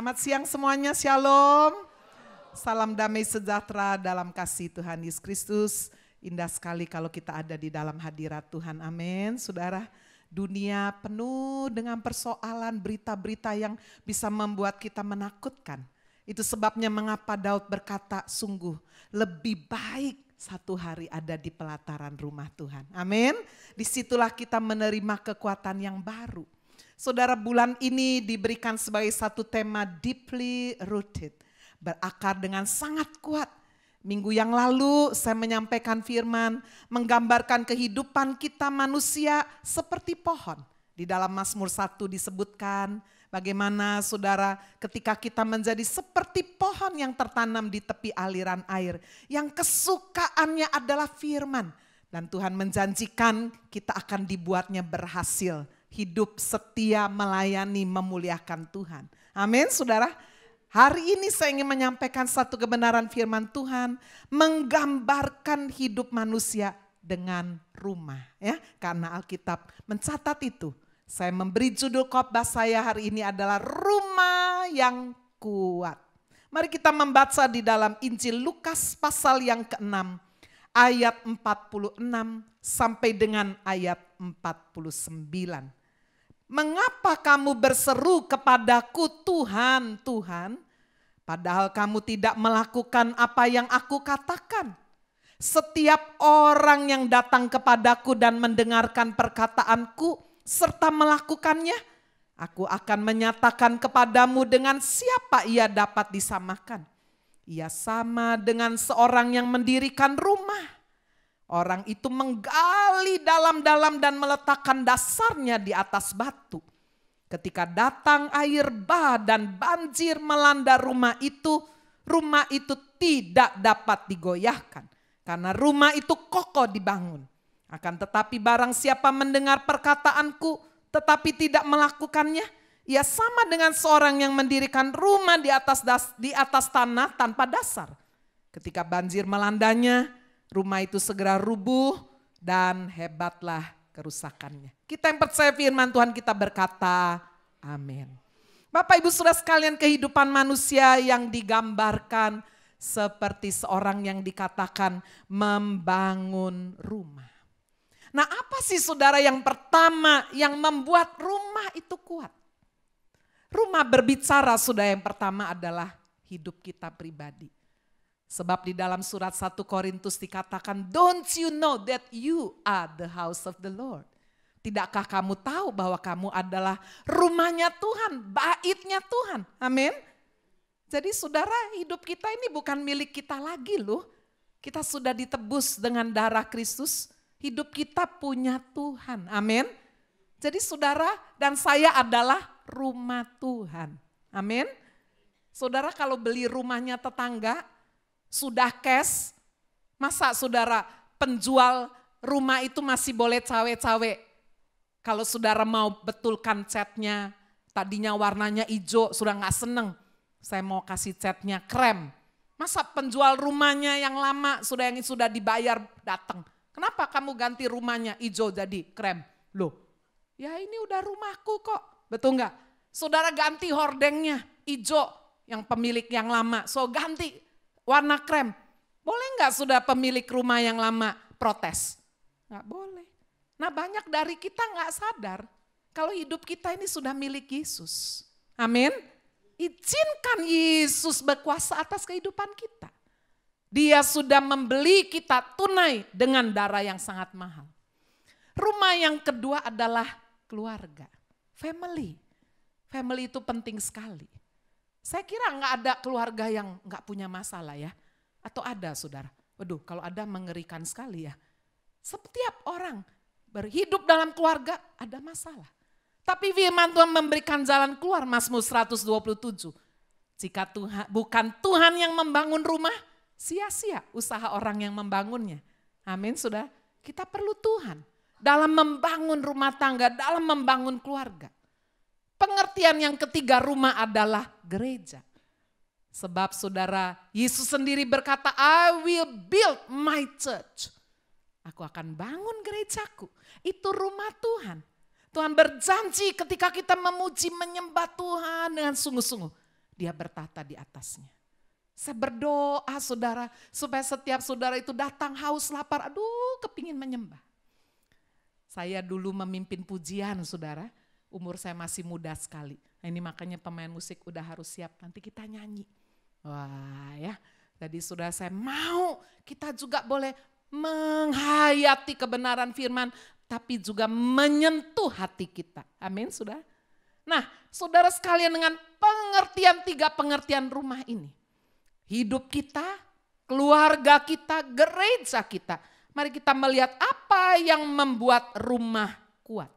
Selamat siang semuanya, shalom. Salam damai sejahtera dalam kasih Tuhan Yesus Kristus. Indah sekali kalau kita ada di dalam hadirat Tuhan, amin. Saudara, dunia penuh dengan persoalan, berita-berita yang bisa membuat kita menakutkan. Itu sebabnya mengapa Daud berkata, sungguh lebih baik satu hari ada di pelataran rumah Tuhan. Amin. Disitulah kita menerima kekuatan yang baru. Saudara, bulan ini diberikan sebagai satu tema deeply rooted. Berakar dengan sangat kuat. Minggu yang lalu saya menyampaikan firman menggambarkan kehidupan kita manusia seperti pohon. Di dalam Mazmur 1 disebutkan bagaimana saudara ketika kita menjadi seperti pohon yang tertanam di tepi aliran air. Yang kesukaannya adalah firman. Dan Tuhan menjanjikan kita akan dibuatnya berhasil. Hidup setia melayani memuliakan Tuhan. Amin saudara. Hari ini saya ingin menyampaikan satu kebenaran firman Tuhan. Menggambarkan hidup manusia dengan rumah. Ya, karena Alkitab mencatat itu. Saya memberi judul khotbah saya hari ini adalah rumah yang kuat. Mari kita membaca di dalam Injil Lukas pasal yang ke-6. Ayat 46 sampai dengan ayat 49. Mengapa kamu berseru kepadaku Tuhan, Tuhan, padahal kamu tidak melakukan apa yang aku katakan? Setiap orang yang datang kepadaku dan mendengarkan perkataanku serta melakukannya, aku akan menyatakan kepadamu dengan siapa ia dapat disamakan. Ia sama dengan seorang yang mendirikan rumah. Orang itu menggali dalam-dalam dan meletakkan dasarnya di atas batu. Ketika datang air bah dan banjir melanda rumah itu tidak dapat digoyahkan. Karena rumah itu kokoh dibangun. Akan tetapi barang siapa mendengar perkataanku tetapi tidak melakukannya, ia sama dengan seorang yang mendirikan rumah di atas tanah tanpa dasar. Ketika banjir melandanya, rumah itu segera rubuh dan hebatlah kerusakannya. Kita yang percaya firman Tuhan kita berkata, amin. Bapak Ibu Saudara sekalian, kehidupan manusia yang digambarkan seperti seorang yang dikatakan membangun rumah. Nah, apa sih saudara yang pertama yang membuat rumah itu kuat? Rumah berbicara, saudara, yang pertama adalah hidup kita pribadi. Sebab di dalam surat 1 Korintus dikatakan, don't you know that you are the house of the Lord? Tidakkah kamu tahu bahwa kamu adalah rumahnya Tuhan, baitnya Tuhan? Amin. Jadi saudara, hidup kita ini bukan milik kita lagi loh. Kita sudah ditebus dengan darah Kristus. Hidup kita punya Tuhan. Amin. Jadi saudara dan saya adalah rumah Tuhan. Amin. Saudara kalau beli rumahnya tetangga, sudah cash, masa saudara penjual rumah itu masih boleh cawe-cawe? Kalau saudara mau betulkan catnya, tadinya warnanya hijau, sudah gak seneng. Saya mau kasih catnya krem. Masa penjual rumahnya yang lama, yang sudah dibayar datang. Kenapa kamu ganti rumahnya hijau jadi krem? Loh, ya ini udah rumahku kok, betul gak? Saudara ganti hordengnya hijau, yang pemilik yang lama, so ganti warna krem. Boleh nggak sudah pemilik rumah yang lama protes? Nggak boleh. Nah banyak dari kita nggak sadar kalau hidup kita ini sudah milik Yesus. Amin. Izinkan Yesus berkuasa atas kehidupan kita. Dia sudah membeli kita tunai dengan darah yang sangat mahal. Rumah yang kedua adalah keluarga. Family. Family itu penting sekali. Saya kira nggak ada keluarga yang nggak punya masalah ya. Atau ada saudara. Waduh kalau ada mengerikan sekali ya. Setiap orang berhidup dalam keluarga ada masalah. Tapi firman Tuhan memberikan jalan keluar. Mazmur 127. Jika bukan Tuhan yang membangun rumah, sia-sia usaha orang yang membangunnya. Amin saudara. Kita perlu Tuhan dalam membangun rumah tangga, dalam membangun keluarga. Pengertian yang ketiga rumah adalah gereja. Sebab saudara, Yesus sendiri berkata, I will build my church. Aku akan bangun gerejaku. Itu rumah Tuhan. Tuhan berjanji ketika kita memuji menyembah Tuhan dengan sungguh-sungguh. dia bertata di atasnya. Saya berdoa saudara, supaya setiap saudara itu datang haus lapar, aduh kepingin menyembah. Saya dulu memimpin pujian saudara, umur saya masih muda sekali. Nah, ini makanya pemain musik udah harus siap, nanti kita nyanyi. Wah ya, jadi saudara saya mau kita juga boleh menghayati kebenaran firman, tapi juga menyentuh hati kita. Amin saudara. Nah saudara sekalian, dengan pengertian 3 pengertian rumah ini, hidup kita, keluarga kita, gereja kita, mari kita melihat apa yang membuat rumah kuat.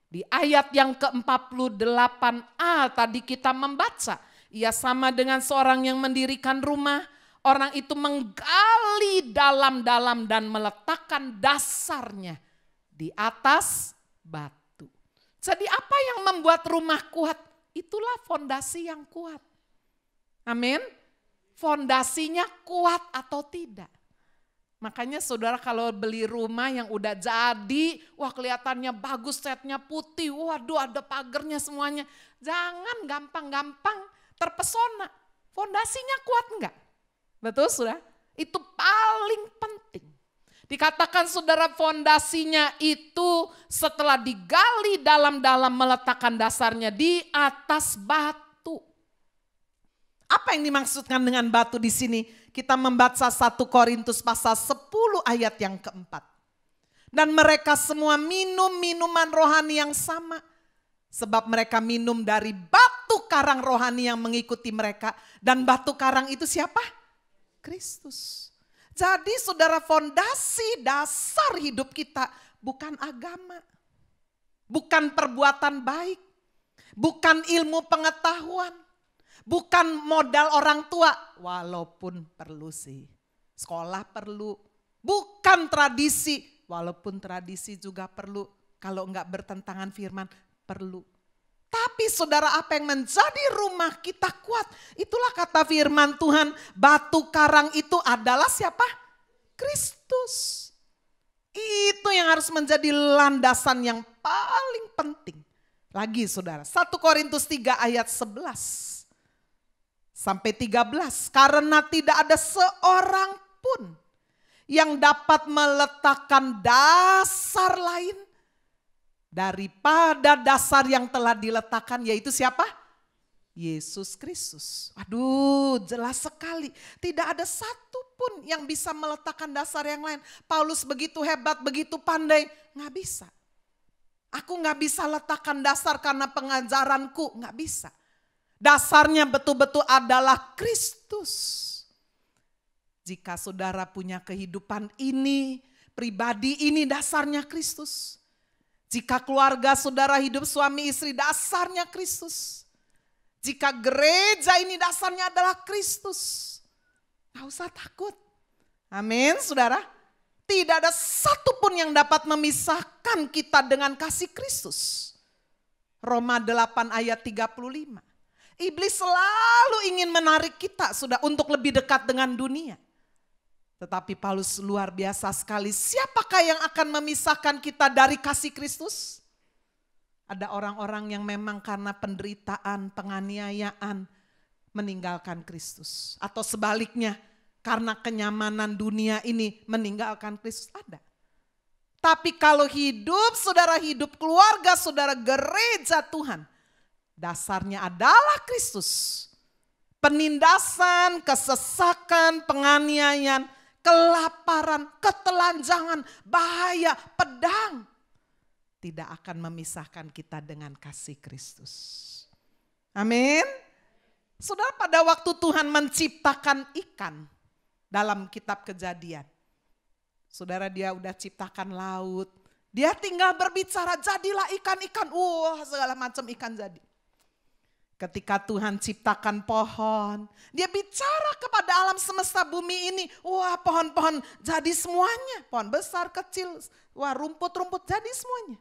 Di ayat yang ke-48a tadi kita membaca, ia sama dengan seorang yang mendirikan rumah. Orang itu menggali dalam-dalam dan meletakkan dasarnya di atas batu. Jadi apa yang membuat rumah kuat? Itulah fondasi yang kuat. Amin. Fondasinya kuat atau tidak. Makanya saudara kalau beli rumah yang udah jadi, wah kelihatannya bagus, catnya putih, waduh ada pagernya semuanya. Jangan gampang-gampang terpesona. Fondasinya kuat enggak? Betul saudara? Itu paling penting. Dikatakan saudara fondasinya itu setelah digali dalam-dalam meletakkan dasarnya di atas batu. Apa yang dimaksudkan dengan batu di sini? Kita membaca 1 Korintus pasal 10 ayat yang keempat. Dan mereka semua minum minuman rohani yang sama. Sebab mereka minum dari batu karang rohani yang mengikuti mereka. Dan batu karang itu siapa? Kristus. Jadi saudara, fondasi dasar hidup kita bukan agama. Bukan perbuatan baik. Bukan ilmu pengetahuan. Bukan modal orang tua, walaupun perlu sih. Sekolah perlu. Bukan tradisi, walaupun tradisi juga perlu. Kalau enggak bertentangan firman, perlu. Tapi saudara, apa yang menjadi rumah kita kuat? Itulah kata firman Tuhan, batu karang itu adalah siapa? Kristus. Itu yang harus menjadi landasan yang paling penting. Lagi saudara, 1 Korintus 3 ayat 11. Sampai 13, karena tidak ada seorang pun yang dapat meletakkan dasar lain daripada dasar yang telah diletakkan, yaitu siapa? Yesus Kristus. Aduh, jelas sekali. Tidak ada satu pun yang bisa meletakkan dasar yang lain. Paulus begitu hebat, begitu pandai, nggak bisa. Aku nggak bisa letakkan dasar karena pengajaranku, nggak bisa. Dasarnya betul-betul adalah Kristus. Jika saudara punya kehidupan ini, pribadi ini dasarnya Kristus. Jika keluarga saudara hidup suami istri, dasarnya Kristus. Jika gereja ini dasarnya adalah Kristus. Gak usah takut. Amin saudara. Tidak ada satupun yang dapat memisahkan kita dengan kasih Kristus. Roma 8 ayat 35. Iblis selalu ingin menarik kita sudah untuk lebih dekat dengan dunia. Tetapi Paulus luar biasa sekali. Siapakah yang akan memisahkan kita dari kasih Kristus? Ada orang-orang yang memang karena penderitaan, penganiayaan meninggalkan Kristus. Atau sebaliknya karena kenyamanan dunia ini meninggalkan Kristus, ada. Tapi kalau hidup saudara, hidup keluarga saudara, gereja Tuhan, dasarnya adalah Kristus. Penindasan, kesesakan, penganiayaan, kelaparan, ketelanjangan, bahaya, pedang tidak akan memisahkan kita dengan kasih Kristus. Amin. Saudara, pada waktu Tuhan menciptakan ikan dalam kitab Kejadian, saudara, dia udah ciptakan laut. Dia tinggal berbicara, jadilah ikan-ikan. Wah, segala macam ikan jadi. Ketika Tuhan ciptakan pohon, dia bicara kepada alam semesta bumi ini. Wah, pohon-pohon jadi semuanya. Pohon besar, kecil, wah rumput-rumput jadi semuanya.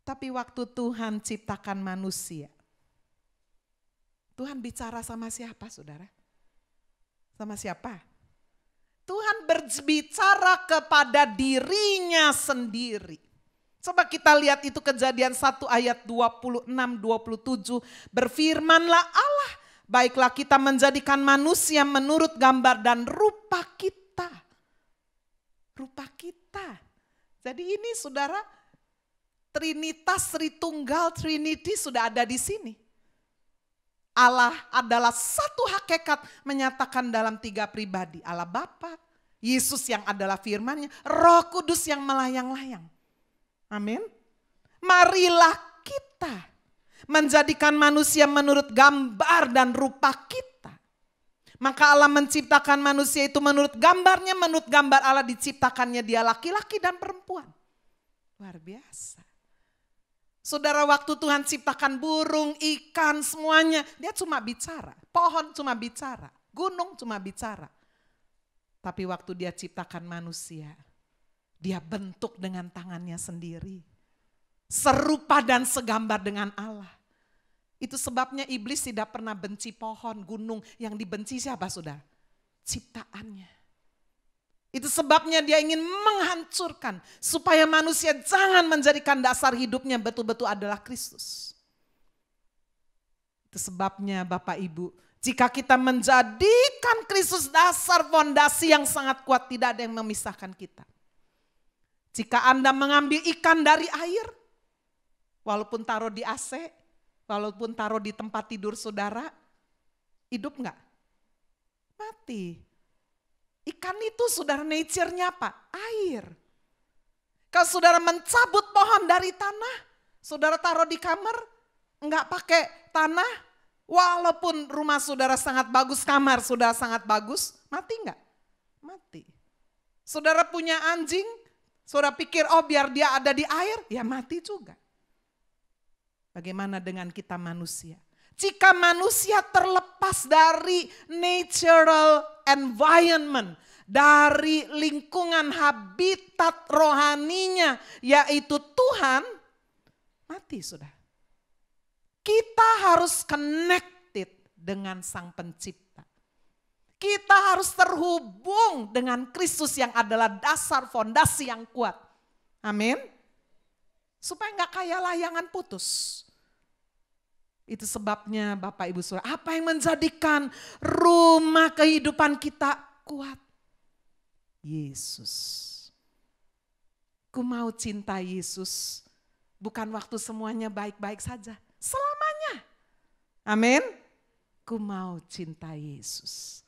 Tapi waktu Tuhan ciptakan manusia, Tuhan bicara sama siapa saudara? Sama siapa? Tuhan berbicara kepada dirinya sendiri. Coba kita lihat itu Kejadian 1 ayat 26-27. Berfirmanlah Allah Baiklah kita menjadikan manusia menurut gambar dan rupa kita. Rupa kita. Jadi ini saudara, Trinitas, Tritunggal, Trinity sudah ada di sini. Allah adalah satu hakikat menyatakan dalam 3 pribadi. Allah Bapa, Yesus yang adalah firman-Nya, Roh Kudus yang melayang-layang. Amin. Marilah kita menjadikan manusia menurut gambar dan rupa kita. Maka Allah menciptakan manusia itu menurut gambarnya, menurut gambar Allah diciptakannya dia laki-laki dan perempuan. Luar biasa. Saudara, waktu Tuhan ciptakan burung, ikan, semuanya, dia cuma bicara. Pohon cuma bicara, gunung cuma bicara. Tapi waktu dia ciptakan manusia, dia bentuk dengan tangannya sendiri. Serupa dan segambar dengan Allah. Itu sebabnya iblis tidak pernah benci pohon, gunung. Yang dibenci siapa saudara? Ciptaannya. Itu sebabnya dia ingin menghancurkan. Supaya manusia jangan menjadikan dasar hidupnya betul-betul adalah Kristus. Itu sebabnya Bapak Ibu, jika kita menjadikan Kristus dasar fondasi yang sangat kuat, tidak ada yang memisahkan kita. Jika Anda mengambil ikan dari air, walaupun taruh di AC, walaupun taruh di tempat tidur saudara, hidup enggak? Mati. Ikan itu saudara nature-nya apa? Air. Kalau saudara mencabut pohon dari tanah, saudara taruh di kamar, enggak pakai tanah, walaupun rumah saudara sangat bagus, kamar saudara sangat bagus, mati enggak? Mati. Saudara punya anjing, saudara pikir oh biar dia ada di air, ya mati juga. Bagaimana dengan kita manusia? Jika manusia terlepas dari natural environment, dari lingkungan habitat rohaninya, yaitu Tuhan, mati sudah. Kita harus connected dengan Sang Pencipta. Kita harus terhubung dengan Kristus yang adalah dasar fondasi yang kuat. Amin. Supaya nggak kayak layangan putus. Itu sebabnya Bapak Ibu Saudara, apa yang menjadikan rumah kehidupan kita kuat? Yesus. Ku mau cinta Yesus, bukan waktu semuanya baik-baik saja, selamanya. Amin. Ku mau cinta Yesus.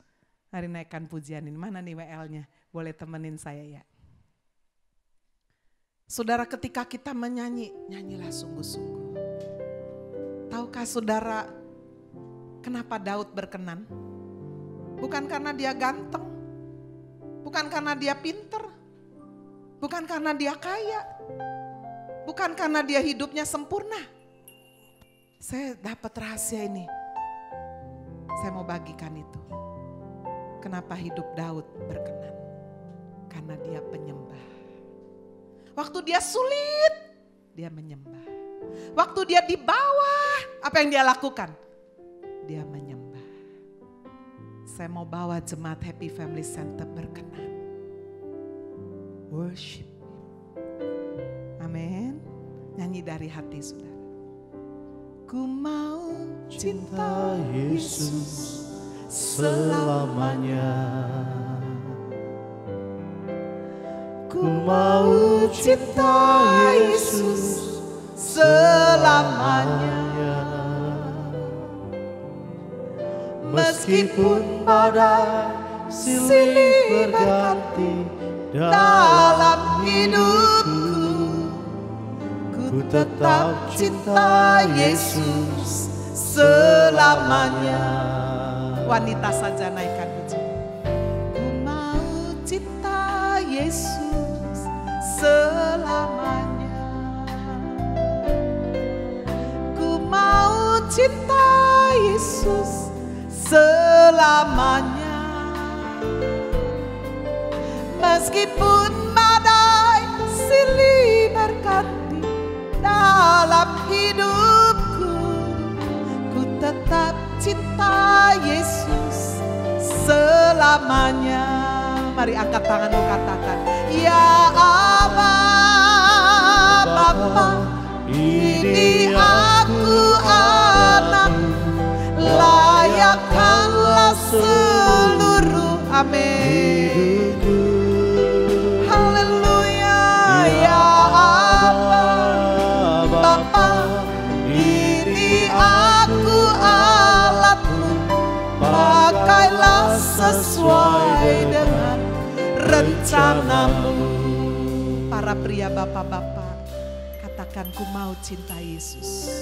Mari naikkan pujian ini, mana nih WL-nya? Boleh temenin saya ya. Saudara, ketika kita menyanyi, nyanyilah sungguh-sungguh. Tahukah saudara kenapa Daud berkenan? Bukan karena dia ganteng, bukan karena dia pinter, bukan karena dia kaya, bukan karena dia hidupnya sempurna. Saya dapat rahasia ini, saya mau bagikan itu. Kenapa hidup Daud berkenan? Karena dia penyembah. Waktu dia sulit, dia menyembah. Waktu dia di bawah, apa yang dia lakukan? Dia menyembah. Saya mau bawa jemaat Happy Family Center berkenan. Worship. Amin. Nyanyi dari hati saudara. Ku mau cinta Yesus selamanya. Ku mau cinta Yesus selamanya. Meskipun badai silih berganti dalam hidupku, ku tetap cinta Yesus selamanya. Wanita saja naikkan puji. Ku mau cinta Yesus selamanya. Cinta Yesus selamanya. Meskipun badai silih berganti dalam hidupku, ku tetap cinta Yesus selamanya. Mari angkat tanganmu, katakan, ya Aba, Bapa, ini aku anak, layak layakanlah seluruh, amin. Haleluya, ya Allah, Bapa, ini aku alatmu, pakailah sesuai dengan rencanamu. Para pria bapak-bapak, katakan ku mau cinta Yesus.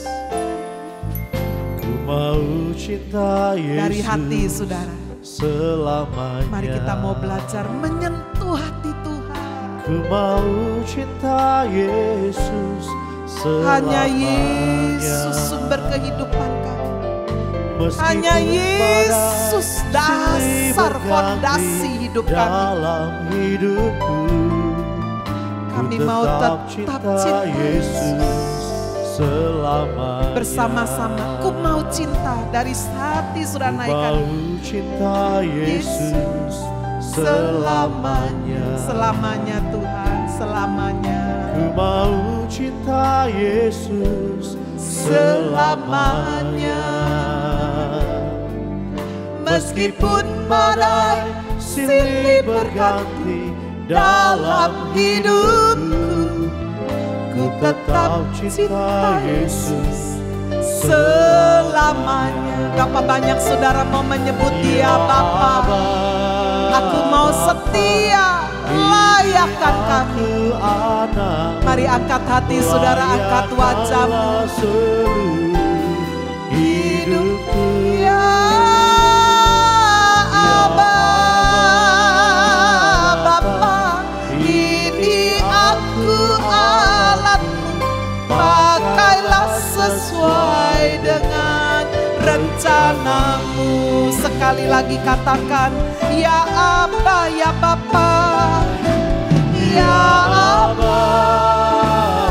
Ku mau cinta Yesus dari hati, saudara. Selamanya. Mari kita mau belajar menyentuh hati Tuhan. Ku mau cinta Yesus selamanya. Hanya Yesus sumber kehidupan kami. Meskipun hanya Yesus dasar fondasi hidup kami. Dalam hidupku kami mau tetap cinta Yesus selamanya. Bersama-sama ku mau cinta dari hati, sudah naikkan. Ku mau cinta Yesus selamanya. Selamanya Tuhan, selamanya. Ku mau cinta Yesus selamanya. Meskipun badai silih berganti dalam hidupku, ku tetap cinta Yesus selamanya. Berapa banyak saudara mau menyebut Dia Bapa? Aku mau setia, layakkan kami. Mari angkat hati saudara, angkat wajahmu. Hidupku ya Aba, Bapa, ini aku alatmu, pakailah sesuai dengan rencanamu. Sekali lagi katakan, ya Aba, ya Bapa, ya Aba,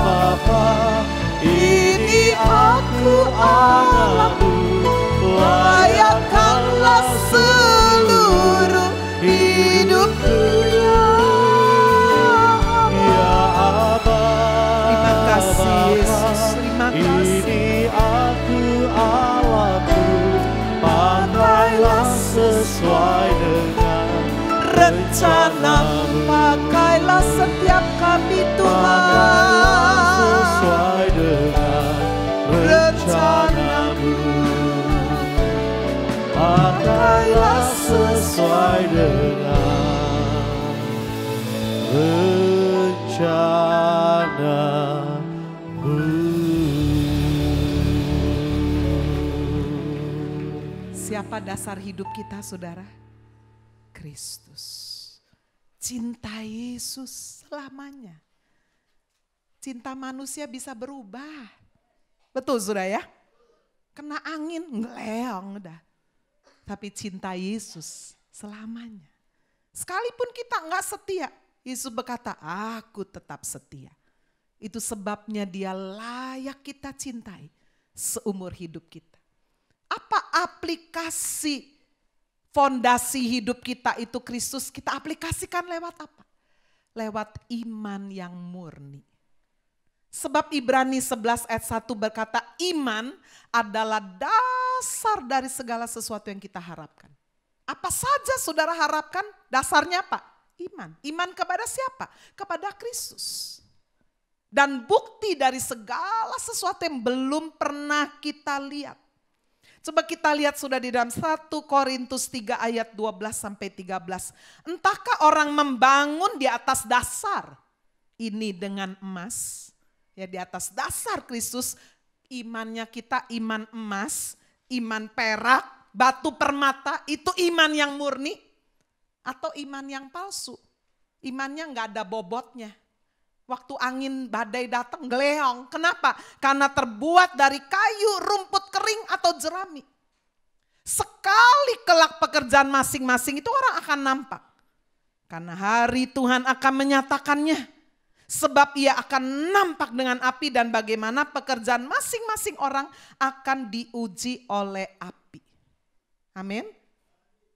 Bapa, ini aku alatmu, layakkanlah seluruh hidupku ya Aba. Terima kasih Yesus, terima kasih. Ini aku alatmu, pakailah sesuai dengan rencanamu. Pakailah setiap kami Tuhan, sesuai dengan rencanamu. Pakailah sesuai dengan rencanamu. Siapa dasar hidup kita, saudara? Kristus. Cinta Yesus selamanya. Cinta manusia bisa berubah. Betul saudara ya? Kena angin, ngeleong udah. Tapi cinta Yesus selamanya. Sekalipun kita enggak setia, Yesus berkata, aku tetap setia. Itu sebabnya Dia layak kita cintai seumur hidup kita. Apa aplikasi fondasi hidup kita itu Kristus? Kita aplikasikan lewat apa? Lewat iman yang murni. Sebab Ibrani 11 ayat 1 berkata, iman adalah dasar dari segala sesuatu yang kita harapkan. Apa saja saudara harapkan, dasarnya apa? Iman. Iman kepada siapa? Kepada Kristus. Dan bukti dari segala sesuatu yang belum pernah kita lihat. Coba kita lihat sudah di dalam 1 Korintus 3 ayat 12 sampai 13. Entahkah orang membangun di atas dasar ini dengan emas? Ya, di atas dasar Kristus, imannya kita iman emas, iman perak, batu permata, itu iman yang murni atau iman yang palsu. Imannya nggak ada bobotnya. Waktu angin badai datang geleong. Kenapa? Karena terbuat dari kayu, rumput kering atau jerami. Sekali kelak pekerjaan masing-masing itu orang akan nampak. Karena hari Tuhan akan menyatakannya. Sebab ia akan nampak dengan api dan bagaimana pekerjaan masing-masing orang akan diuji oleh api. Amin.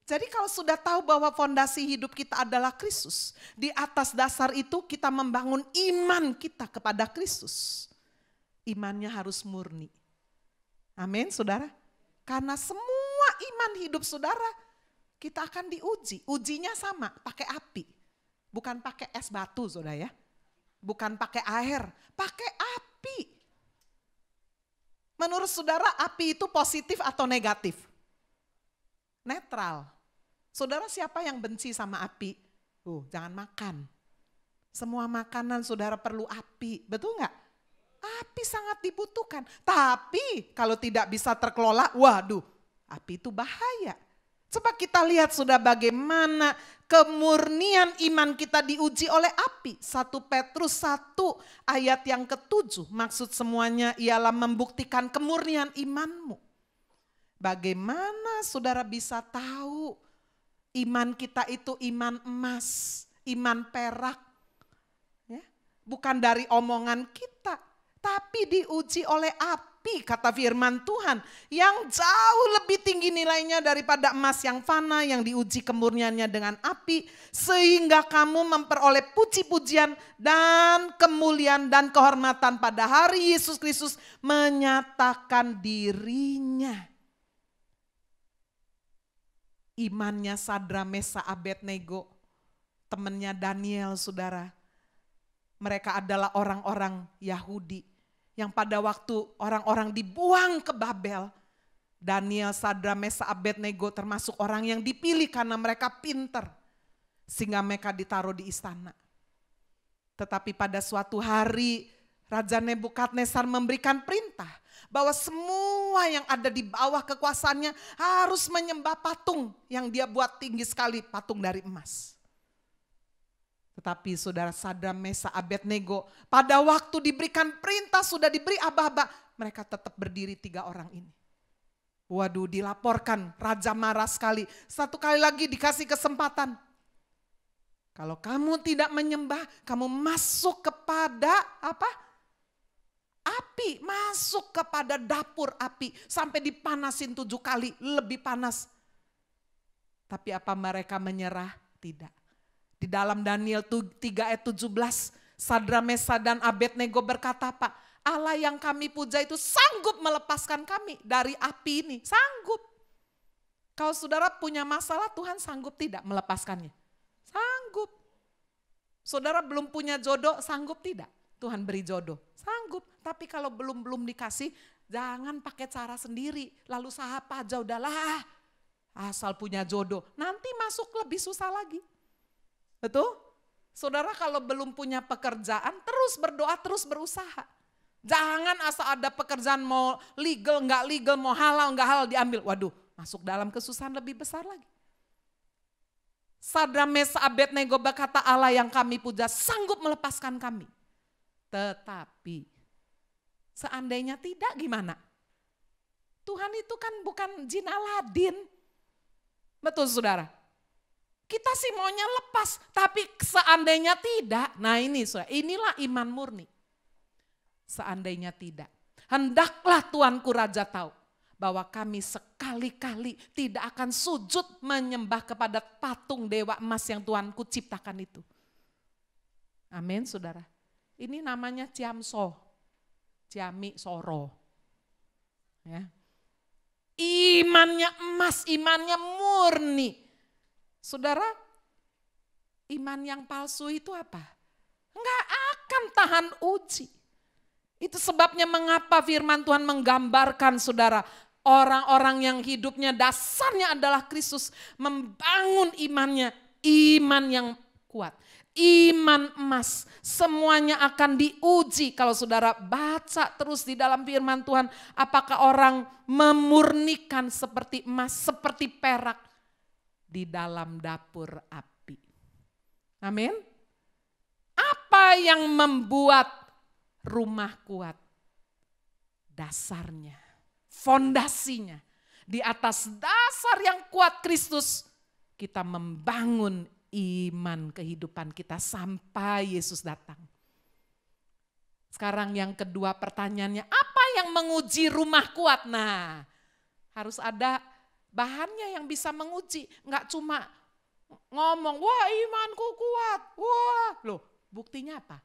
Jadi kalau sudah tahu bahwa fondasi hidup kita adalah Kristus, di atas dasar itu kita membangun iman kita kepada Kristus. Imannya harus murni. Amin, saudara. Karena semua iman hidup saudara, kita akan diuji. Ujinya sama, pakai api. Bukan pakai es batu saudara ya. Bukan pakai air, pakai api. Menurut saudara api itu positif atau negatif? Netral. Saudara siapa yang benci sama api? Jangan makan. Semua makanan saudara perlu api, betul nggak? Api sangat dibutuhkan. Tapi kalau tidak bisa terkelola, waduh, api itu bahaya. Coba kita lihat sudah bagaimana kemurnian iman kita diuji oleh api. 1 Petrus 1 ayat yang ke-7. Maksud semuanya ialah membuktikan kemurnian imanmu. Bagaimana saudara bisa tahu iman kita itu iman emas, iman perak. Ya, bukan dari omongan kita, tapi diuji oleh api. Kata firman Tuhan yang jauh lebih tinggi nilainya daripada emas yang fana yang diuji kemurniannya dengan api, sehingga kamu memperoleh puji-pujian dan kemuliaan dan kehormatan pada hari Yesus Kristus menyatakan dirinya. Imannya Sadra, Mesa, Abednego, temannya Daniel saudara, mereka adalah orang-orang Yahudi yang pada waktu orang-orang dibuang ke Babel, Daniel, Sadra, Mesa, Abednego termasuk orang yang dipilih karena mereka pinter. Sehingga mereka ditaruh di istana. Tetapi pada suatu hari Raja Nebukadnezar memberikan perintah bahwa semua yang ada di bawah kekuasaannya harus menyembah patung yang dia buat tinggi sekali, patung dari emas. Tetapi saudara Sadra, Mesa, Abednego pada waktu diberikan perintah sudah diberi aba-aba, mereka tetap berdiri 3 orang ini. Waduh, dilaporkan, raja marah sekali. Satu kali lagi dikasih kesempatan. Kalau kamu tidak menyembah, kamu masuk kepada apa? Api, masuk kepada dapur api sampai dipanasin 7 kali, lebih panas. Tapi apa mereka menyerah? Tidak. Di dalam Daniel 3 ayat 17, Sadra, Mesa, dan Abednego berkata, Pak, Allah yang kami puja itu sanggup melepaskan kami dari api ini, sanggup. Kalau saudara punya masalah, Tuhan sanggup tidak melepaskannya? Sanggup. Saudara belum punya jodoh, sanggup tidak? Tuhan beri jodoh, sanggup. Tapi kalau belum dikasih, jangan pakai cara sendiri. Lalu sahapa aja udahlah, asal punya jodoh. Nanti masuk lebih susah lagi. Betul? Saudara kalau belum punya pekerjaan, terus berdoa, terus berusaha. Jangan asal ada pekerjaan mau legal, nggak legal, mau halal, nggak halal diambil. Waduh, masuk dalam kesusahan lebih besar lagi. Sadra, Mesa, Abednego berkata, Allah yang kami puja sanggup melepaskan kami. Tetapi seandainya tidak gimana? Tuhan itu kan bukan jin Aladin. Betul saudara? Kita sih maunya lepas, tapi seandainya tidak. Nah ini saudara, inilah iman murni. Seandainya tidak. Hendaklah Tuanku Raja tahu bahwa kami sekali-kali tidak akan sujud menyembah kepada patung dewa emas yang Tuanku ciptakan itu. Amin saudara. Ini namanya Ciamso, Ciami Soro. Ya. Imannya emas, imannya murni. Saudara, iman yang palsu itu apa? Enggak akan tahan uji. Itu sebabnya mengapa firman Tuhan menggambarkan saudara, orang-orang yang hidupnya dasarnya adalah Kristus membangun imannya, iman yang kuat. Iman emas, semuanya akan diuji. Kalau saudara baca terus di dalam firman Tuhan, apakah orang memurnikan seperti emas, seperti perak di dalam dapur api. Amin. Apa yang membuat rumah kuat? Dasarnya, fondasinya. Di atas dasar yang kuat Kristus, kita membangun iman kehidupan kita sampai Yesus datang. Sekarang yang kedua pertanyaannya, apa yang menguji rumah kuat? Nah, harus ada bahannya yang bisa menguji. Enggak cuma ngomong, wah imanku kuat. Wah, loh buktinya apa?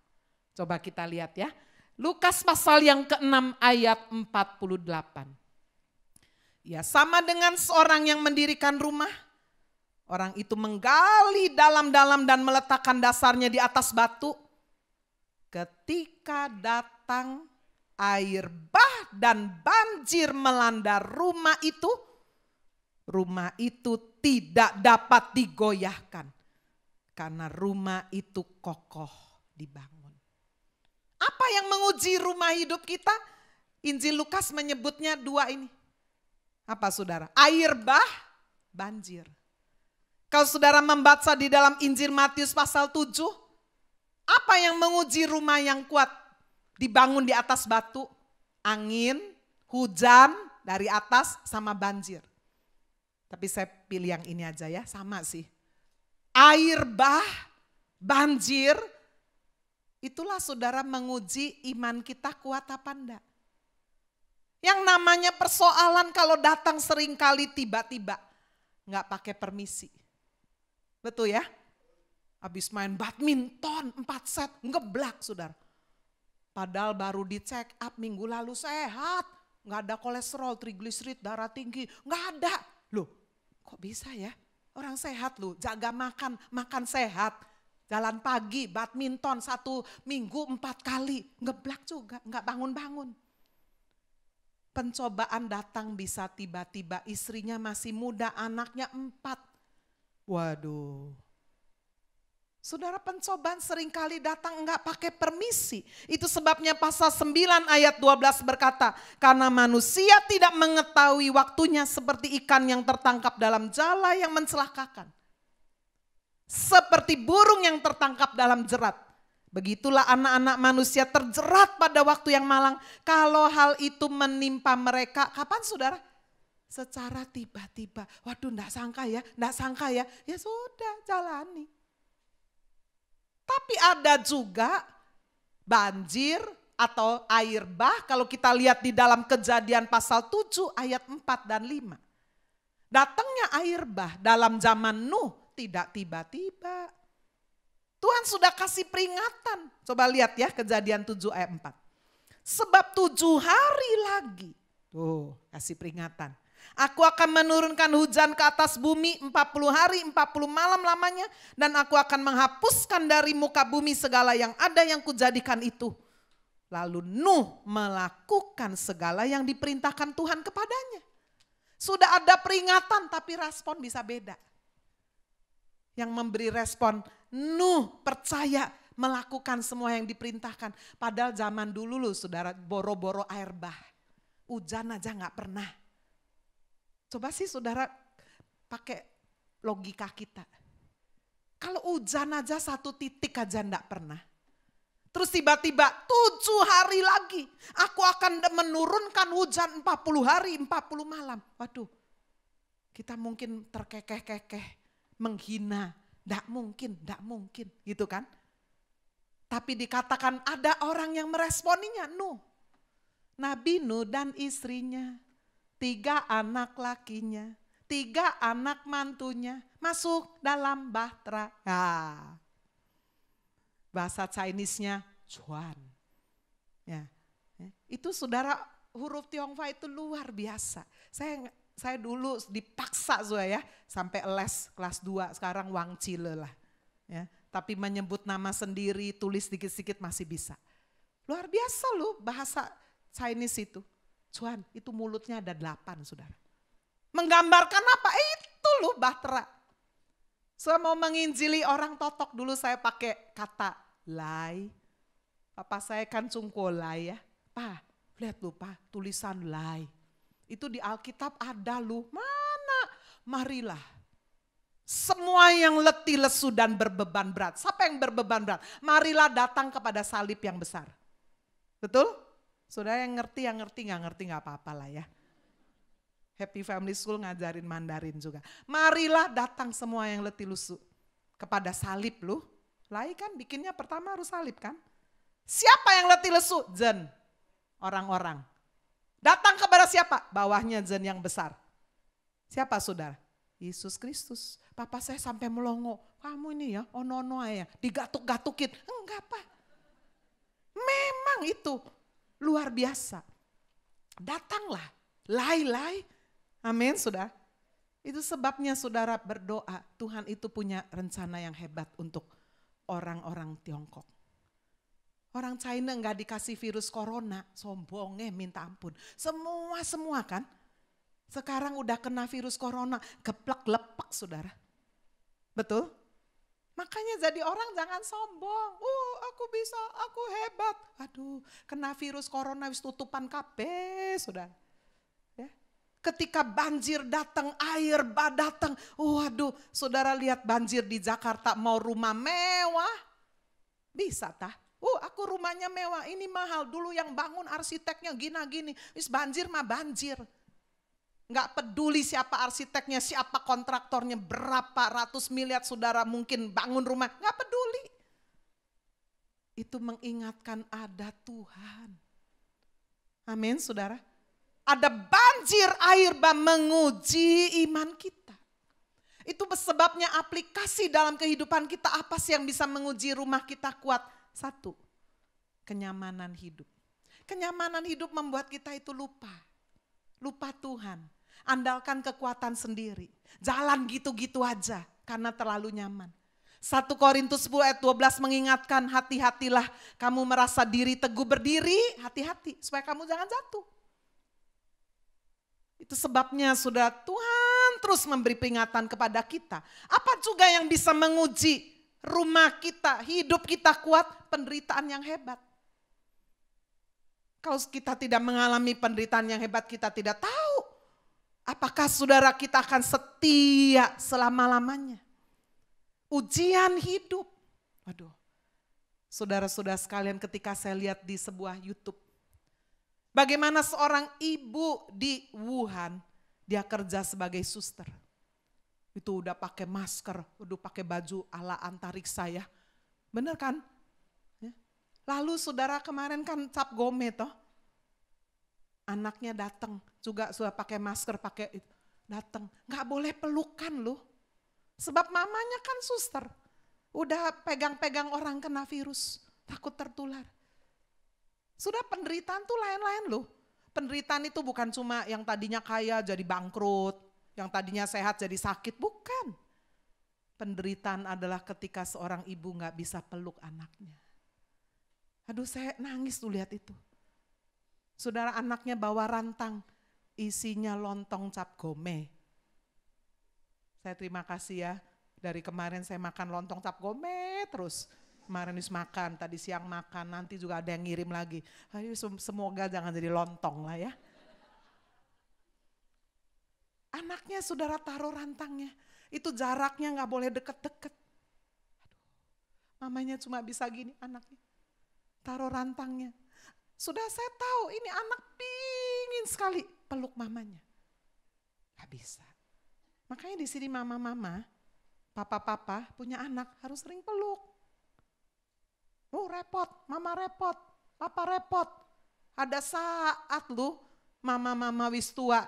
Coba kita lihat ya. Lukas pasal yang ke-6 ayat 48. Ya, sama dengan seorang yang mendirikan rumah. Orang itu menggali dalam-dalam dan meletakkan dasarnya di atas batu. Ketika datang air bah dan banjir melanda rumah itu tidak dapat digoyahkan. Karena rumah itu kokoh dibangun. Apa yang menguji rumah hidup kita? Injil Lukas menyebutnya dua ini. Apa saudara? Air bah, banjir. Kalau saudara membaca di dalam Injil Matius pasal 7, apa yang menguji rumah yang kuat? Dibangun di atas batu, angin, hujan dari atas sama banjir. Tapi saya pilih yang ini aja ya, sama sih. Air bah, banjir, itulah saudara menguji iman kita kuat apa enggak. Yang namanya persoalan kalau datang seringkali tiba-tiba, nggak pakai permisi. Betul ya? Habis main badminton 4 set, ngeblak saudara. Padahal baru dicek up minggu lalu sehat, nggak ada kolesterol, trigliserid, darah tinggi, nggak ada. Loh, kok bisa ya? Orang sehat loh, jaga makan, makan sehat. Jalan pagi, badminton 1 minggu 4 kali, ngeblak juga, nggak bangun-bangun. Pencobaan datang bisa tiba-tiba, istrinya masih muda, anaknya 4. Waduh. Saudara, pencobaan seringkali datang enggak pakai permisi. Itu sebabnya pasal 9 ayat 12 berkata, karena manusia tidak mengetahui waktunya seperti ikan yang tertangkap dalam jala yang mencelakakan. Seperti burung yang tertangkap dalam jerat. Begitulah anak-anak manusia terjerat pada waktu yang malang. Kalau hal itu menimpa mereka, kapan saudara? Secara tiba-tiba. Waduh, enggak sangka ya, enggak sangka ya. Ya sudah, jalani. Tapi ada juga banjir atau air bah, kalau kita lihat di dalam Kejadian pasal 7 ayat 4 dan 5. Datangnya air bah dalam zaman Nuh tidak tiba-tiba. Tuhan sudah kasih peringatan. Coba lihat ya Kejadian 7 ayat 4. Sebab 7 hari lagi. Tuh kasih peringatan. Aku akan menurunkan hujan ke atas bumi 40 hari 40 malam lamanya. Dan aku akan menghapuskan dari muka bumi segala yang ada yang kujadikan itu. Lalu Nuh melakukan segala yang diperintahkan Tuhan kepadanya. Sudah ada peringatan tapi respon bisa beda. Yang memberi respon, Nuh percaya melakukan semua yang diperintahkan. Padahal zaman dulu loh saudara, boro-boro air bah. Hujan aja gak pernah. Coba sih saudara pakai logika kita. Kalau hujan aja 1 titik aja gak pernah. Terus tiba-tiba 7 hari lagi aku akan menurunkan hujan 40 hari 40 malam. Waduh, kita mungkin terkekeh-kekeh. Menghina, enggak mungkin gitu kan. Tapi dikatakan ada orang yang meresponinya, Nuh. Nabi Nuh dan istrinya, 3 anak lakinya, 3 anak mantunya masuk dalam bahtera. Nah, bahasa Chinese-nya Chuan. Ya, itu saudara huruf Tionghoa itu luar biasa. Saya dulu dipaksa ya, sampai les kelas 2, sekarang Wang Cile lah. Ya, tapi menyebut nama sendiri, tulis sedikit-sedikit masih bisa. Luar biasa loh bahasa Chinese itu. Cuan, itu mulutnya ada 8 saudara. Menggambarkan apa? Itu loh bahtera. Saya mau menginjili orang Totok, dulu saya pakai kata lai. Papa saya kan cungkolai ya. Pa, lihat lupa tulisan lai. Itu di Alkitab ada loh. Mana? Marilah. Semua yang letih, lesu dan berbeban berat. Siapa yang berbeban berat? Marilah datang kepada salib yang besar. Betul? Saudara yang ngerti, nggak ngerti nggak apa-apa lah ya. Happy Family School ngajarin Mandarin juga. Marilah datang semua yang letih lesu kepada salib lu. Lai kan bikinnya pertama harus salib kan. Siapa yang letih lesu? Zen. Orang-orang. Datang kepada siapa? Bawahnya zen yang besar. Siapa saudara? Yesus Kristus. Papa saya sampai melongo. Kamu ini ya, ono-ono ya, digatuk-gatukin. Enggak Pak. Memang itu luar biasa. Datanglah, lai-lai. Amin, sudah. Itu sebabnya saudara berdoa, Tuhan itu punya rencana yang hebat untuk orang-orang Tiongkok. Orang China nggak dikasih virus corona, sombongnya minta ampun. Semua kan. Sekarang udah kena virus corona, geplek-lepek saudara. Betul? Makanya jadi orang jangan sombong. Aku bisa, aku hebat. Aduh, kena virus corona wis tutupan kabeh saudara. Ketika banjir datang, air datang. Waduh, saudara lihat banjir di Jakarta, mau rumah mewah. Bisa tah? Aku rumahnya mewah, ini mahal. Dulu yang bangun arsiteknya gini-gini. Wis banjir mah banjir. Nggak peduli siapa arsiteknya, siapa kontraktornya, berapa ratus miliar saudara mungkin bangun rumah. Nggak peduli. Itu mengingatkan ada Tuhan. Amin saudara. Ada banjir air menguji iman kita. Itu sebabnya aplikasi dalam kehidupan kita, apa sih yang bisa menguji rumah kita kuat? Satu, kenyamanan hidup. Kenyamanan hidup membuat kita itu lupa Tuhan. Andalkan kekuatan sendiri. Jalan gitu-gitu aja karena terlalu nyaman. 1 Korintus 10 ayat 12 mengingatkan, hati-hatilah kamu merasa diri teguh berdiri, hati-hati supaya kamu jangan jatuh. Itu sebabnya sudah Tuhan terus memberi peringatan kepada kita. Apa juga yang bisa menguji rumah kita, hidup kita kuat, penderitaan yang hebat. Kalau kita tidak mengalami penderitaan yang hebat, kita tidak tahu apakah saudara kita akan setia selama-lamanya. Ujian hidup. Waduh, saudara-saudara sekalian, ketika saya lihat di sebuah YouTube, bagaimana seorang ibu di Wuhan, dia kerja sebagai suster. Itu udah pakai masker, udah pakai baju ala antariksa ya. Bener kan? Lalu saudara kemarin kan cap gome toh. Anaknya datang juga sudah pakai masker, pakai itu. Datang, nggak boleh pelukan loh. Sebab mamanya kan suster. Udah pegang-pegang orang kena virus, takut tertular. Sudah penderitaan tuh lain-lain loh. Penderitaan itu bukan cuma yang tadinya kaya jadi bangkrut, yang tadinya sehat jadi sakit, bukan. Penderitaan adalah ketika seorang ibu gak bisa peluk anaknya. Aduh, saya nangis tuh lihat itu. Saudara, anaknya bawa rantang, isinya lontong cap gome. Saya terima kasih ya, dari kemarin saya makan lontong cap gome terus. Kemarin habis makan, tadi siang makan, nanti juga ada yang ngirim lagi. Ayo semoga jangan jadi lontong lah ya. Anaknya saudara taruh rantangnya, itu jaraknya gak boleh deket-deket. Mamanya cuma bisa gini anaknya, taruh rantangnya. Sudah saya tahu ini anak pingin sekali peluk mamanya. Gak bisa. Makanya di sini mama-mama, papa-papa punya anak harus sering peluk. Repot, mama repot, papa repot. Ada saat lu mama-mama wis tua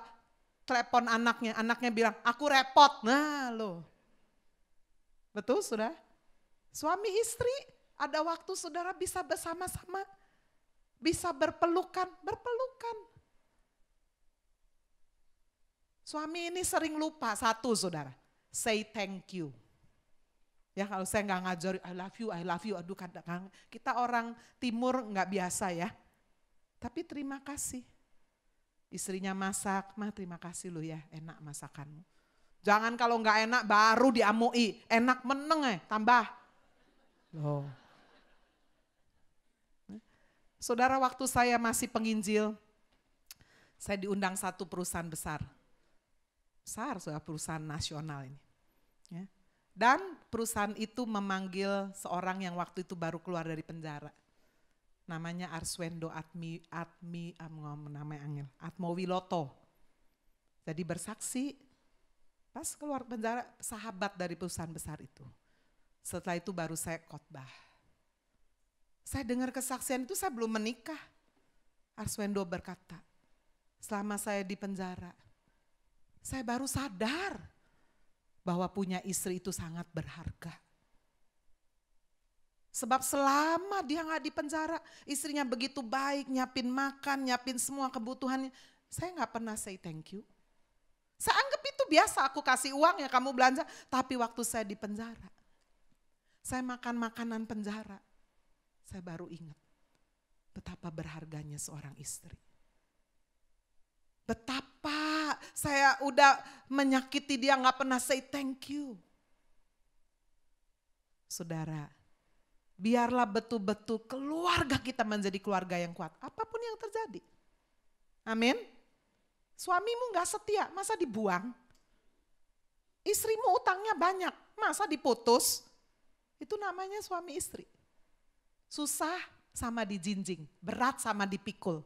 telepon anaknya bilang aku repot. Nah lo, betul sudah? Suami istri ada waktu saudara bisa bersama-sama, bisa berpelukan. Suami ini sering lupa satu saudara, say thank you. Ya kalau saya nggak ngajar I love you, aduh kadang kita orang timur nggak biasa ya. Tapi terima kasih. Istrinya masak, mah terima kasih lu ya, enak masakanmu. Jangan kalau nggak enak baru diamui, enak meneng tambah. Loh. Saudara, waktu saya masih penginjil, saya diundang satu perusahaan besar, sudah perusahaan nasional ini. Ya. Dan perusahaan itu memanggil seorang yang waktu itu baru keluar dari penjara. Namanya Arswendo Atmowiloto. Jadi bersaksi, pas keluar penjara, sahabat dari perusahaan besar itu. Setelah itu baru saya khotbah. Saya dengar kesaksian itu, saya belum menikah. Arswendo berkata, selama saya di penjara, saya baru sadar bahwa punya istri itu sangat berharga. Sebab selama dia gak di penjara, istrinya begitu baik, nyiapin makan, nyiapin semua kebutuhannya. Saya gak pernah say thank you. Saya anggap itu biasa, aku kasih uang ya kamu belanja. Tapi waktu saya di penjara, saya makan makanan penjara, saya baru ingat betapa berharganya seorang istri. Betapa saya udah menyakiti dia, gak pernah say thank you. Saudara, biarlah betul-betul keluarga kita menjadi keluarga yang kuat. Apapun yang terjadi. Amin. Suamimu gak setia, masa dibuang? Istrimu utangnya banyak, masa diputus? Itu namanya suami istri. Susah sama dijinjing, berat sama dipikul.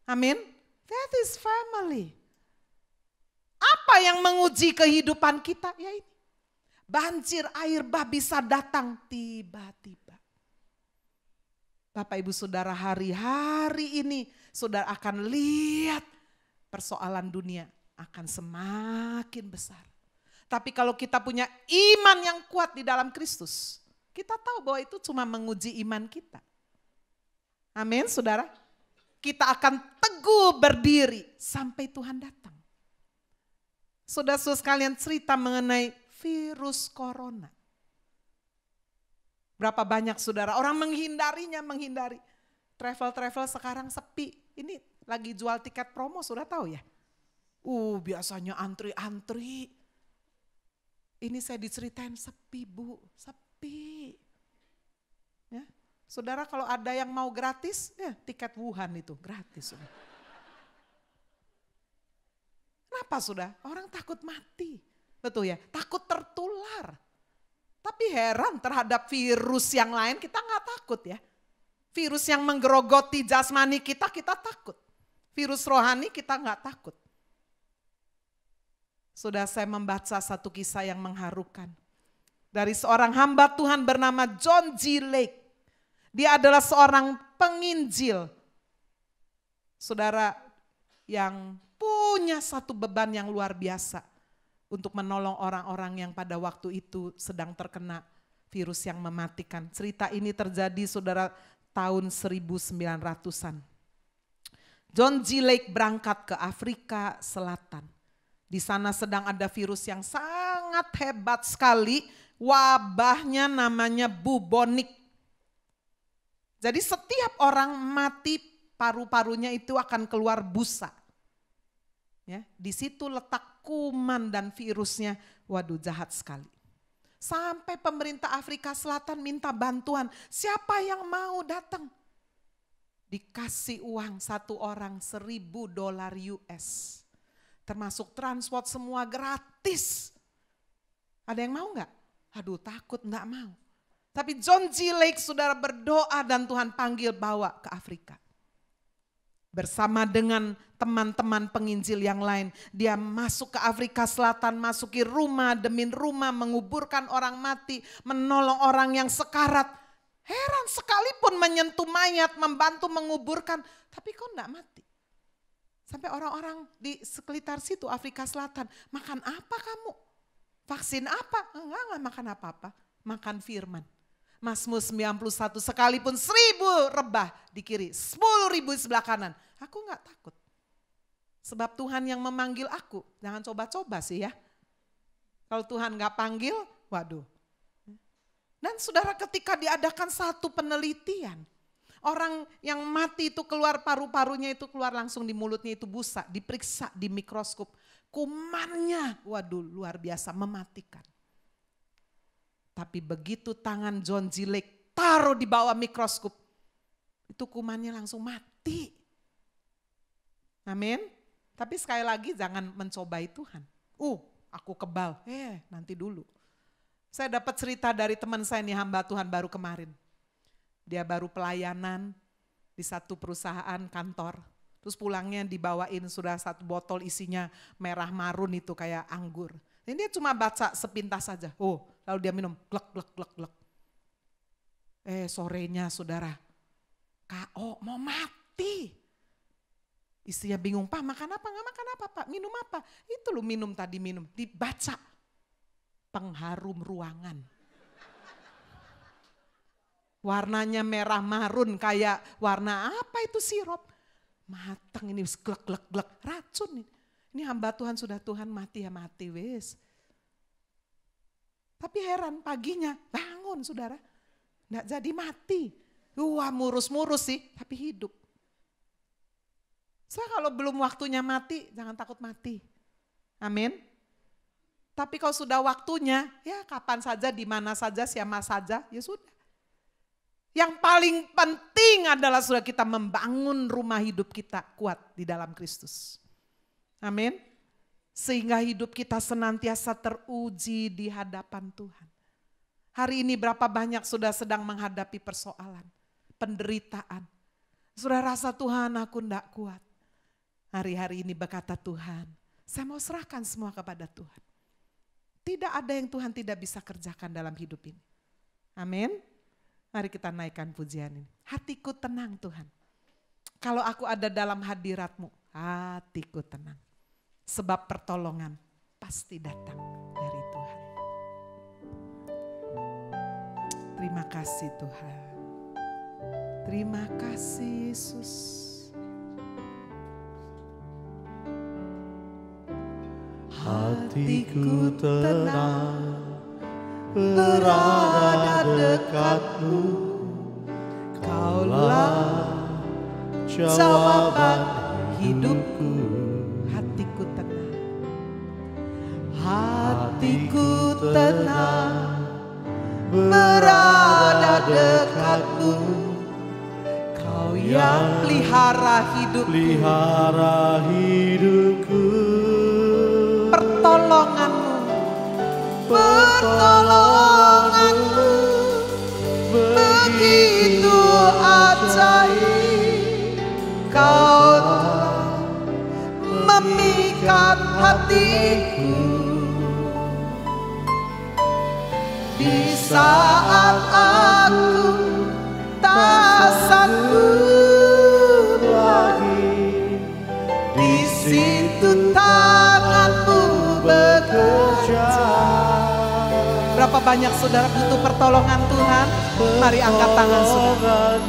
Amin. That is family. Apa yang menguji kehidupan kita? Ya ini. Banjir air bah bisa datang tiba-tiba. Bapak Ibu Saudara, hari-hari ini saudara akan lihat persoalan dunia akan semakin besar. Tapi kalau kita punya iman yang kuat di dalam Kristus, kita tahu bahwa itu cuma menguji iman kita. Amin, saudara. Kita akan teguh berdiri sampai Tuhan datang. Saudara-saudara sekalian, cerita mengenai virus corona. Berapa banyak saudara, orang menghindari. Travel sekarang sepi. Ini lagi jual tiket promo, sudah tahu ya? Biasanya antri-antri. Ini saya diceritain sepi Bu, sepi. Ya, saudara kalau ada yang mau gratis, ya tiket Wuhan itu gratis. Kenapa sudah? Orang takut mati. Betul ya, takut tertular. Tapi heran terhadap virus yang lain kita nggak takut ya. Virus yang menggerogoti jasmani kita takut. Virus rohani kita nggak takut. Sudah saya membaca satu kisah yang mengharukan. Dari seorang hamba Tuhan bernama John G. Lake. Dia adalah seorang penginjil. Saudara yang punya satu beban yang luar biasa. Untuk menolong orang-orang yang pada waktu itu sedang terkena virus yang mematikan. Cerita ini terjadi saudara tahun 1900-an. John G. Lake berangkat ke Afrika Selatan. Di sana sedang ada virus yang sangat hebat sekali. Wabahnya namanya bubonic. Jadi setiap orang mati paru-parunya itu akan keluar busa. Ya, di situ letak kuman dan virusnya. Waduh, jahat sekali. Sampai pemerintah Afrika Selatan minta bantuan. Siapa yang mau datang? Dikasih uang satu orang $1.000 US. Termasuk transport semua gratis. Ada yang mau nggak? Aduh takut nggak mau. Tapi John G. Lake saudara berdoa dan Tuhan panggil bawa ke Afrika. Bersama dengan teman-teman penginjil yang lain. Dia masuk ke Afrika Selatan, masuki rumah demi rumah, menguburkan orang mati, menolong orang yang sekarat. Heran sekalipun menyentuh mayat, membantu menguburkan, tapi kok enggak mati. Sampai orang-orang di sekitar situ Afrika Selatan, makan apa kamu? Vaksin apa? Enggak makan apa-apa, makan firman. Mazmur 91, sekalipun 1.000 rebah di kiri, 10.000 di sebelah kanan. Aku enggak takut. Sebab Tuhan yang memanggil aku, jangan coba-coba sih ya. Kalau Tuhan enggak panggil, waduh. Dan saudara ketika diadakan satu penelitian, orang yang mati itu keluar paru-parunya itu keluar langsung di mulutnya itu busa, diperiksa di mikroskop. Kumannya, waduh luar biasa mematikan. Tapi begitu tangan John G. Lake taruh di bawah mikroskop, itu kumannya langsung mati. Amin. Tapi sekali lagi jangan mencobai Tuhan. Aku kebal, nanti dulu. Saya dapat cerita dari teman saya nih hamba Tuhan baru kemarin. Dia baru pelayanan di satu perusahaan kantor. Terus pulangnya dibawain sudah satu botol isinya merah marun itu kayak anggur. Dan dia cuma baca sepintas saja. Lalu dia minum glek glek glek glek. Sorenya saudara, KO mau mati. Istrinya bingung, Pak makan apa? Nggak makan apa Pak, minum apa? Itu loh minum tadi minum, dibaca. Pengharum ruangan. Warnanya merah marun kayak warna apa itu sirup. Matang ini glek glek glek, racun ini. Ini hamba Tuhan sudah Tuhan mati ya mati wis. Tapi heran paginya bangun saudara. Nggak jadi mati. Wah murus-murus sih tapi hidup. So kalau belum waktunya mati jangan takut mati. Amin. Tapi kalau sudah waktunya ya kapan saja di mana saja siapa saja ya sudah. Yang paling penting adalah sudah kita membangun rumah hidup kita kuat di dalam Kristus. Amin. Sehingga hidup kita senantiasa teruji di hadapan Tuhan. Hari ini berapa banyak sudah sedang menghadapi persoalan, penderitaan. Sudah rasa Tuhan aku enggak kuat. Hari-hari ini berkata Tuhan, saya mau serahkan semua kepada Tuhan. Tidak ada yang Tuhan tidak bisa kerjakan dalam hidup ini. Amin. Mari kita naikkan pujian ini. Hatiku tenang Tuhan. Kalau aku ada dalam hadirat-Mu, hatiku tenang. Sebab pertolongan pasti datang dari Tuhan. Terima kasih Tuhan. Terima kasih Yesus. Hatiku tenang berada dekat-Mu. Kaulah jawaban hidupku. Hatiku tenang. Hatiku tenang berada dekat-Mu. Kau yang pelihara hidupku. Pelihara hidupku. Pertolongan-Mu. Pertolongan-Mu begitu ajaib. Kau telah memikat hatiku. Di saat aku tak sanggup lagi, di situ tangan-Mu bekerja. Berapa banyak saudara butuh pertolongan Tuhan? Mari angkat tangan saudara.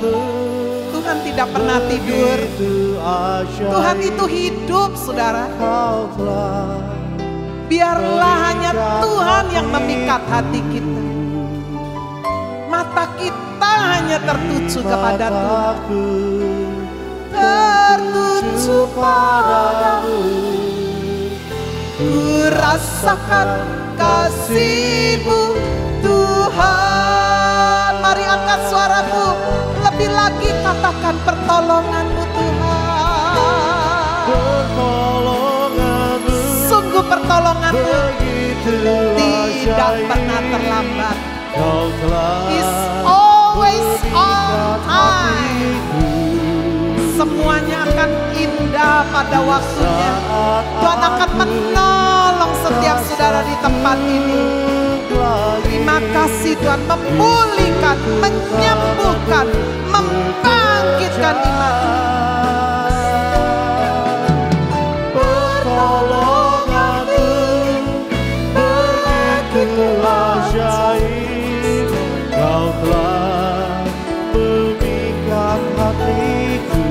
Tuhan tidak pernah tidur. Tuhan itu hidup saudara. Biarlah hanya Tuhan yang memikat hati kita. Mata kita hanya tertuju kepada Tuhan. Tertuju padamu. Ku rasakan kasih-Mu Tuhan. Mari angkat suaramu. Lebih lagi katakan pertolongan-Mu Tuhan. Pertolongan-Mu. Sungguh pertolongan-Mu tidak pernah terlambat. Is always on time. Semuanya akan indah pada waktunya. Tuhan akan menolong setiap saudara di tempat ini. Terima kasih Tuhan, memulihkan, menyembuhkan, membangkitkan iman. Pertolongan-Mu begitu ajaib. Kau telah memikat hatiku.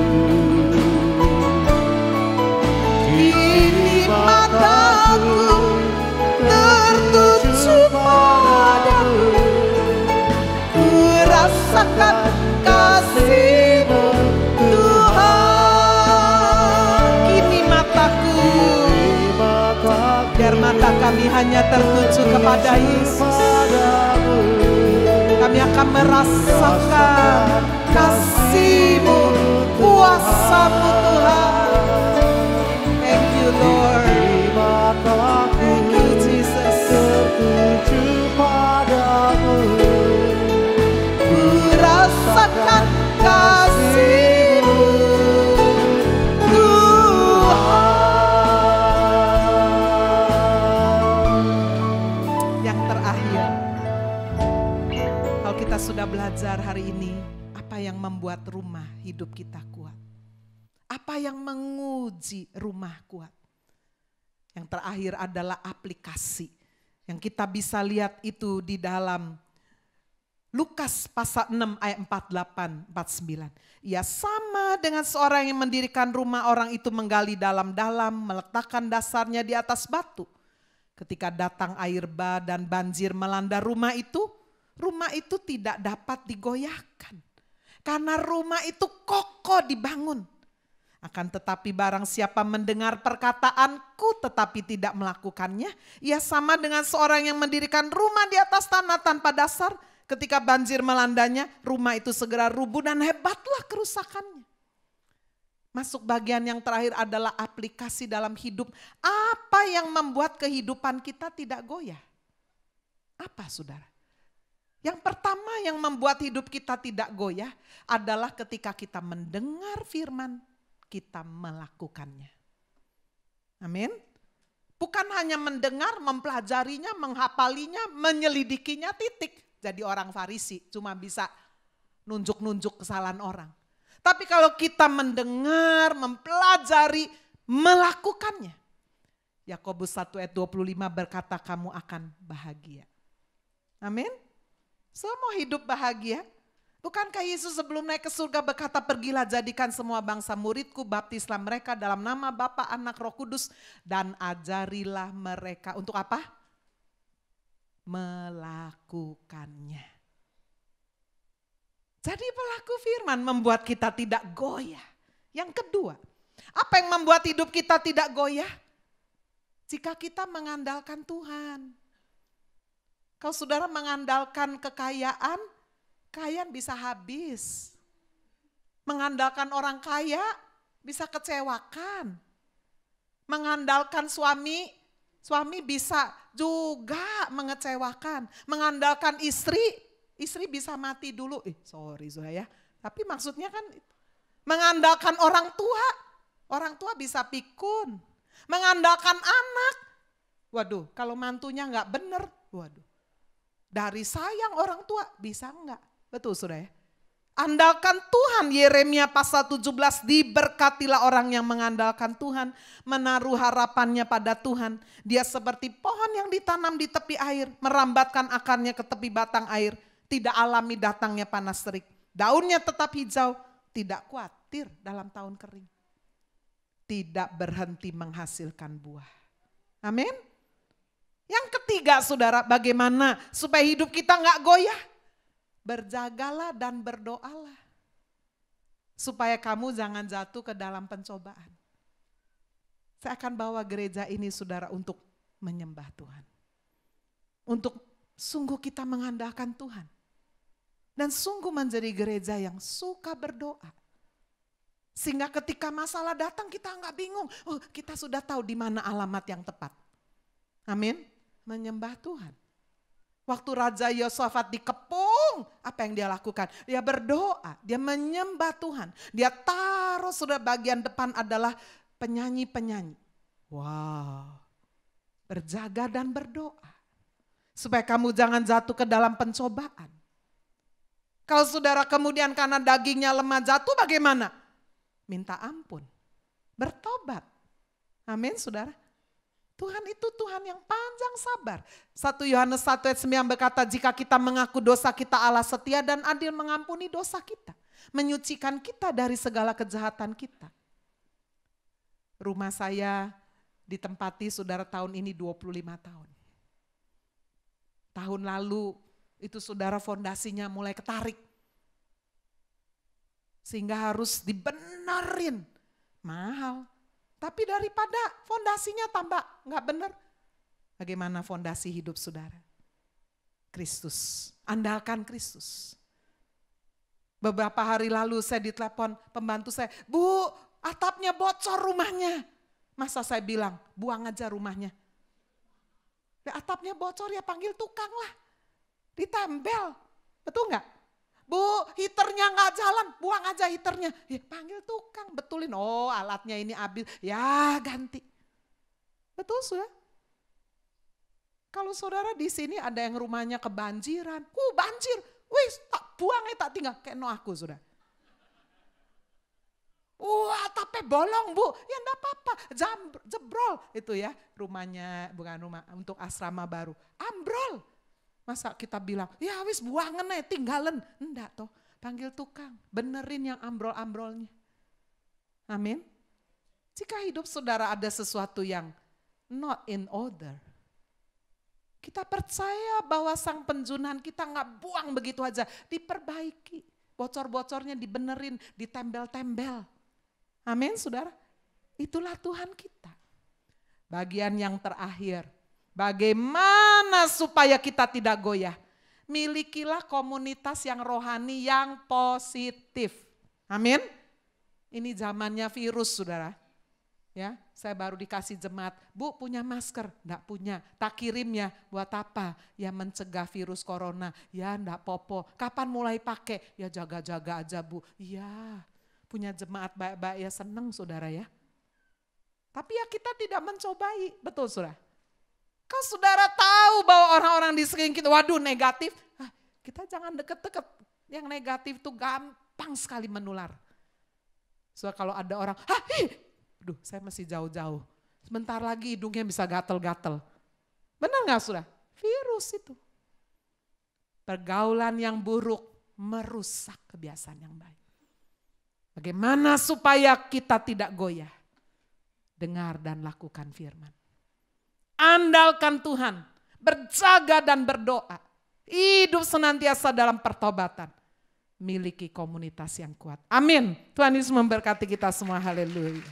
Kini mataku tertuju padamu. Ku rasakan kasih-Mu Tuhan. Kini mataku, biar mata kami hanya tertuju kepada Yesus. Kami akan merasakan kasih-Mu, kuasa-Mu Tuhan. Thank you Lord. Thank you Jesus. Tertuju padamu. Ku rasakan kasih-Mu Tuhan. Yang terakhir, kalau kita sudah belajar hari ini, apa yang membuat rumah hidup kita kuat? Apa yang menguji rumah kuat? Yang terakhir adalah aplikasi. Yang kita bisa lihat itu di dalam Lukas pasal 6 ayat 48, 49. Ia sama dengan seorang yang mendirikan rumah, orang itu menggali dalam-dalam, meletakkan dasarnya di atas batu. Ketika datang air bah dan banjir melanda rumah itu tidak dapat digoyahkan. Karena rumah itu kokoh dibangun. Akan tetapi barang siapa mendengar perkataanku tetapi tidak melakukannya, ia sama dengan seorang yang mendirikan rumah di atas tanah tanpa dasar. Ketika banjir melandanya, rumah itu segera rubuh dan hebatlah kerusakannya. Masuk bagian yang terakhir adalah aplikasi dalam hidup. Apa yang membuat kehidupan kita tidak goyah? Apa, saudara? Yang pertama yang membuat hidup kita tidak goyah adalah ketika kita mendengar firman, kita melakukannya. Amin. Bukan hanya mendengar, mempelajarinya, menghafalinya, menyelidikinya, titik. Jadi orang Farisi cuma bisa nunjuk-nunjuk kesalahan orang. Tapi kalau kita mendengar, mempelajari, melakukannya. Yakobus 1 ayat 25 berkata kamu akan bahagia. Amin. Semua hidup bahagia. Bukankah Yesus sebelum naik ke surga berkata, pergilah jadikan semua bangsa muridku, baptislah mereka dalam nama Bapa, Anak, Roh Kudus, dan ajarilah mereka. Untuk apa? Melakukannya. Jadi pelaku firman membuat kita tidak goyah. Yang kedua, apa yang membuat hidup kita tidak goyah? Jika kita mengandalkan Tuhan. Kalau saudara mengandalkan kekayaan, kekayaan bisa habis. Mengandalkan orang kaya bisa kecewakan. Mengandalkan suami bisa juga mengecewakan. Mengandalkan istri bisa mati dulu. Sorry ya. Tapi maksudnya kan mengandalkan orang tua bisa pikun. Mengandalkan anak, waduh kalau mantunya nggak bener, waduh. Dari sayang orang tua bisa enggak? Betul saudara ya? Andalkan Tuhan, Yeremia pasal 17, diberkatilah orang yang mengandalkan Tuhan, menaruh harapannya pada Tuhan. Dia seperti pohon yang ditanam di tepi air, merambatkan akarnya ke tepi batang air, tidak alami datangnya panas terik. Daunnya tetap hijau, tidak khawatir dalam tahun kering. Tidak berhenti menghasilkan buah. Amin. Yang ketiga saudara, bagaimana supaya hidup kita nggak goyah? Berjagalah dan berdoalah. Supaya kamu jangan jatuh ke dalam pencobaan. Saya akan bawa gereja ini saudara untuk menyembah Tuhan. Untuk sungguh kita mengandalkan Tuhan. Dan sungguh menjadi gereja yang suka berdoa. Sehingga ketika masalah datang kita nggak bingung. Oh, kita sudah tahu di mana alamat yang tepat. Amin. Menyembah Tuhan. Waktu Raja Yosafat dikepung, apa yang dia lakukan? Dia berdoa, dia menyembah Tuhan. Dia taruh sudah bagian depan adalah penyanyi-penyanyi. Wow. Berjaga dan berdoa. Supaya kamu jangan jatuh ke dalam pencobaan. Kalau saudara kemudian karena dagingnya lemah jatuh bagaimana? Minta ampun. Bertobat. Amin saudara. Tuhan itu Tuhan yang panjang sabar. 1 Yohanes 1 ayat 9 berkata, jika kita mengaku dosa kita, Allah setia dan adil mengampuni dosa kita. Menyucikan kita dari segala kejahatan kita. Rumah saya ditempati saudara tahun ini 25 tahun. Tahun lalu itu saudara fondasinya mulai ketarik. Sehingga harus dibenerin. Mahal. Tapi daripada fondasinya tambah nggak benar. Bagaimana fondasi hidup saudara? Kristus, andalkan Kristus. Beberapa hari lalu saya ditelepon pembantu saya, Bu, atapnya bocor rumahnya. Masa saya bilang, buang aja rumahnya. Atapnya bocor ya panggil tukang lah. Ditempel, betul nggak? Bu, heaternya nggak jalan, buang aja heaternya. Ya, panggil tukang, betulin. Oh, alatnya ini habis, ya ganti. Betul sudah. Kalau saudara di sini ada yang rumahnya kebanjiran, banjir, wis tak buang tak tinggal kayak aku sudah. Atapnya bolong Bu, ya enggak apa-apa, jebrol itu ya rumahnya, bukan rumah untuk asrama baru, ambrol. Masa kita bilang, ya wis buangan tinggalan. Enggak toh, panggil tukang, benerin yang ambrol-ambrolnya. Amin. Jika hidup saudara ada sesuatu yang not in order, kita percaya bahwa sang penjunan kita nggak buang begitu aja, diperbaiki. Bocor-bocornya dibenerin, ditembel-tembel. Amin saudara. Itulah Tuhan kita. Bagian yang terakhir, bagaimana supaya kita tidak goyah? Milikilah komunitas yang rohani yang positif. Amin. Ini zamannya virus saudara. Ya, saya baru dikasih jemaat, Bu punya masker? Enggak punya. Tak kirim ya, buat apa? Ya mencegah virus corona. Ya enggak popo. Kapan mulai pakai? Ya jaga-jaga aja Bu. Iya, punya jemaat baik-baik ya, seneng saudara ya. Tapi ya kita tidak mencobai, betul saudara? Kalau saudara tahu bahwa orang-orang di sekeliling kita, waduh negatif, kita jangan deket-deket. Yang negatif tuh gampang sekali menular. Soalnya kalau ada orang, aduh saya masih jauh-jauh. Sebentar lagi hidungnya bisa gatel-gatel. Benar gak saudara? Virus itu. Pergaulan yang buruk merusak kebiasaan yang baik. Bagaimana supaya kita tidak goyah? Dengar dan lakukan firman. Andalkan Tuhan, berjaga dan berdoa. Hidup senantiasa dalam pertobatan. Miliki komunitas yang kuat. Amin. Tuhan Yesus memberkati kita semua. Haleluya.